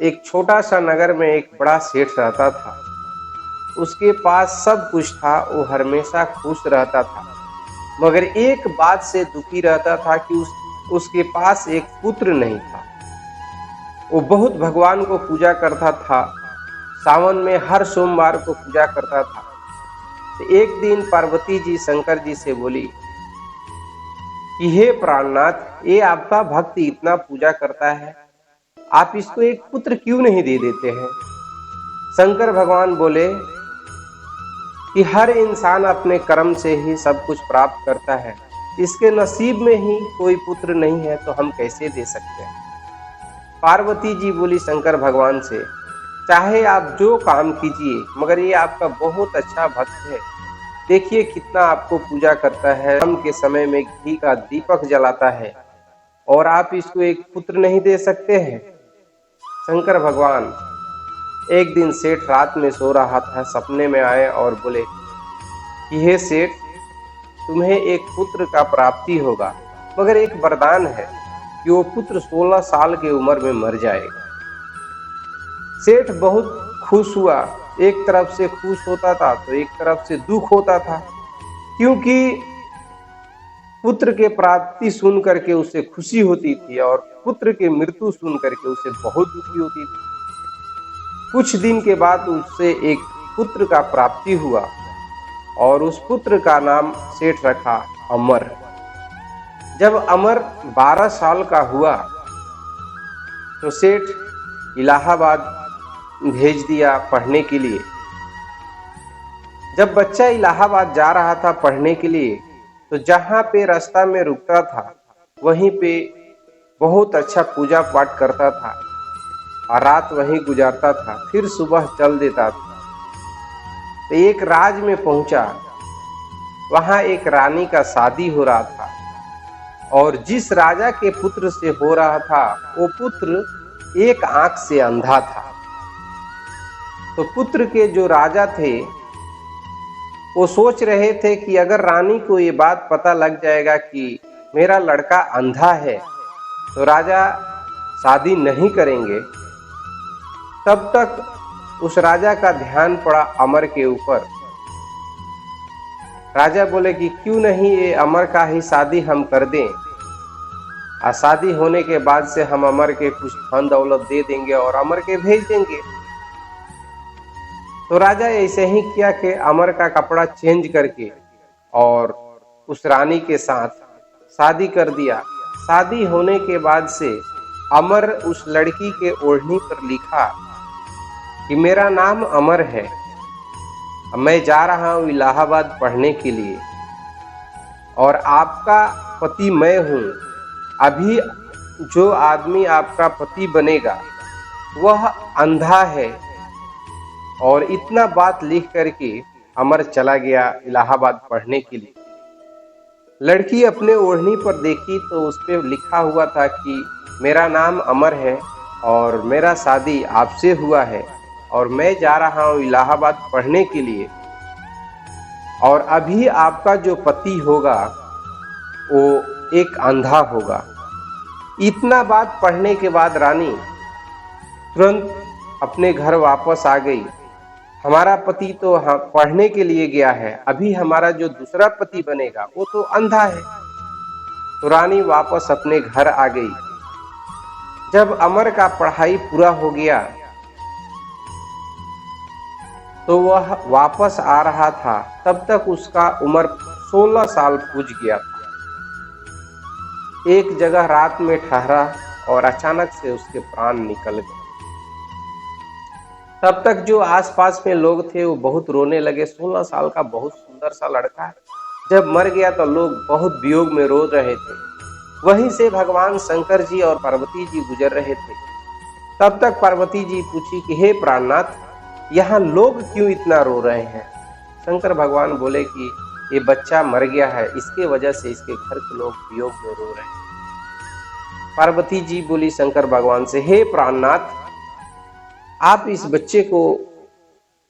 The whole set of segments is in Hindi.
एक छोटा सा नगर में एक बड़ा सेठ रहता था। उसके पास सब कुछ था, वो हमेशा खुश रहता था, मगर एक बात से दुखी रहता था कि उसके पास एक पुत्र नहीं था। वो बहुत भगवान को पूजा करता था, सावन में हर सोमवार को पूजा करता था। तो एक दिन पार्वती जी शंकर जी से बोली कि हे प्राणनाथ, ये आपका भक्त इतना पूजा करता है, आप इसको एक पुत्र क्यों नहीं दे देते हैं। शंकर भगवान बोले कि हर इंसान अपने कर्म से ही सब कुछ प्राप्त करता है, इसके नसीब में ही कोई पुत्र नहीं है तो हम कैसे दे सकते हैं। पार्वती जी बोली शंकर भगवान से, चाहे आप जो काम कीजिए, मगर ये आपका बहुत अच्छा भक्त है, देखिए कितना आपको पूजा करता है, शाम के समय में घी का दीपक जलाता है, और आप इसको एक पुत्र नहीं दे सकते हैं। शंकर भगवान एक दिन सेठ रात में सो रहा था, सपने में आए और बोले कि हे सेठ, तुम्हें एक पुत्र का प्राप्ति होगा, मगर एक वरदान है कि वो पुत्र 16 साल की उम्र में मर जाएगा। सेठ बहुत खुश हुआ, एक तरफ से खुश होता था तो एक तरफ से दुख होता था, क्योंकि पुत्र के प्राप्ति सुन करके उसे खुशी होती थी और पुत्र की मृत्यु सुन करके उसे बहुत दुखी होती थी। कुछ दिन के बाद उससे एक पुत्र का प्राप्ति हुआ और उस पुत्र का नाम सेठ रखा अमर। जब अमर 12 साल का हुआ तो सेठ इलाहाबाद भेज दिया पढ़ने के लिए। जब बच्चा इलाहाबाद जा रहा था पढ़ने के लिए, तो जहां पे रास्ता में रुकता था वहीं पे बहुत अच्छा पूजा पाठ करता था और रात वहीं गुजारता था, फिर सुबह चल देता था। तो एक राज में पहुंचा, वहां एक रानी का शादी हो रहा था और जिस राजा के पुत्र से हो रहा था वो पुत्र एक आंख से अंधा था। तो पुत्र के जो राजा थे वो सोच रहे थे कि अगर रानी को ये बात पता लग जाएगा कि मेरा लड़का अंधा है तो राजा शादी नहीं करेंगे। तब तक उस राजा का ध्यान पड़ा अमर के ऊपर। राजा बोले कि क्यों नहीं ये अमर का ही शादी हम कर दें, और शादी होने के बाद से हम अमर के कुछ धन दौलत दे देंगे और अमर के भेज देंगे। तो राजा ऐसे ही किया कि अमर का कपड़ा चेंज करके और उस रानी के साथ शादी कर दिया। शादी होने के बाद से अमर उस लड़की के ओढ़नी पर लिखा कि मेरा नाम अमर है, मैं जा रहा हूं इलाहाबाद पढ़ने के लिए और आपका पति मैं हूं। अभी जो आदमी आपका पति बनेगा वह अंधा है। और इतना बात लिख करके अमर चला गया इलाहाबाद पढ़ने के लिए। लड़की अपने ओढ़नी पर देखी तो उस पर लिखा हुआ था कि मेरा नाम अमर है और मेरा शादी आपसे हुआ है और मैं जा रहा हूं इलाहाबाद पढ़ने के लिए, और अभी आपका जो पति होगा वो एक अंधा होगा। इतना बात पढ़ने के बाद रानी तुरंत अपने घर वापस आ गई। हमारा पति तो पढ़ने के लिए गया है, अभी हमारा जो दूसरा पति बनेगा वो तो अंधा है। तो रानी वापस अपने घर आ गई। जब अमर का पढ़ाई पूरा हो गया तो वह वापस आ रहा था, तब तक उसका उम्र 16 साल पूज गया था। एक जगह रात में ठहरा और अचानक से उसके प्राण निकल गए। तब तक जो आसपास में लोग थे वो बहुत रोने लगे। 16 साल का बहुत सुंदर सा लड़का है, जब मर गया तो लोग बहुत वियोग में रो रहे थे। वहीं से भगवान शंकर जी और पार्वती जी गुजर रहे थे। तब तक पार्वती जी पूछी कि हे प्राणनाथ, यहाँ लोग क्यों इतना रो रहे हैं। शंकर भगवान बोले कि ये बच्चा मर गया है, इसके वजह से इसके घर के लोग वियोग में रो रहे हैं। पार्वती जी बोली शंकर भगवान से, हे प्राणनाथ, आप इस बच्चे को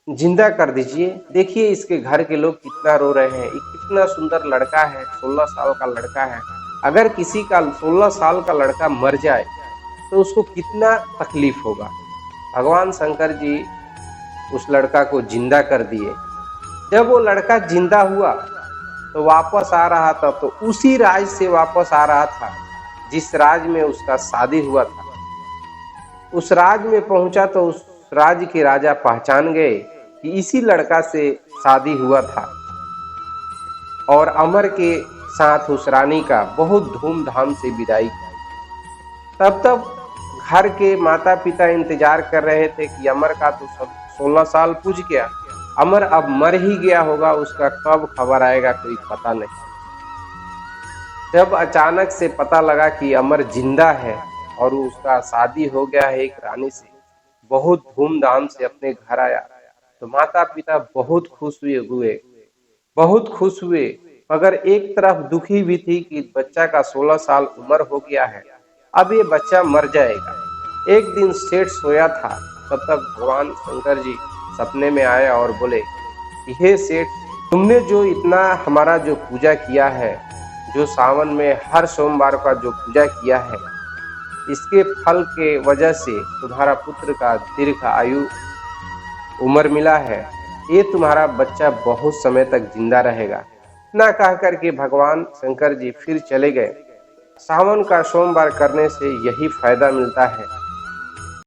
जिंदा कर दीजिए, देखिए इसके घर के लोग कितना रो रहे हैं। ये कितना सुंदर लड़का है, 16 साल का लड़का है। अगर किसी का 16 साल का लड़का मर जाए तो उसको कितना तकलीफ होगा। भगवान शंकर जी उस लड़का को जिंदा कर दिए। जब वो लड़का जिंदा हुआ तो वापस आ रहा था, तो उसी राज से वापस आ रहा था जिस राज में उसका शादी हुआ था। उस राज में पहुंचा तो उस राज्य के राजा पहचान गए कि इसी लड़का से शादी हुआ था, और अमर के साथ उस रानी का बहुत धूमधाम से विदाई की। तब तक घर के माता पिता इंतजार कर रहे थे कि अमर का तो सब 16 साल पूज गया, अमर अब मर ही गया होगा, उसका कब खबर आएगा कोई पता नहीं। जब अचानक से पता लगा कि अमर जिंदा है और उसका शादी हो गया है एक रानी से, बहुत धूमधाम से अपने घर आया, तो माता पिता बहुत खुश हुए, बहुत खुश हुए। मगर एक तरफ दुखी भी थी कि बच्चा का 16 साल उम्र हो गया है, अब ये बच्चा मर जाएगा। एक दिन सेठ सोया था, तब तक भगवान शंकर जी सपने में आए और बोले कि हे सेठ, तुमने जो इतना हमारा जो पूजा किया है, जो सावन में हर सोमवार का जो पूजा किया है, इसके फल के वजह से तुम्हारा पुत्र का दीर्घ आयु उम्र मिला है, ये तुम्हारा बच्चा बहुत समय तक जिंदा रहेगा। ना कह करके भगवान शंकर जी फिर चले गए। सावन का सोमवार करने से यही फायदा मिलता है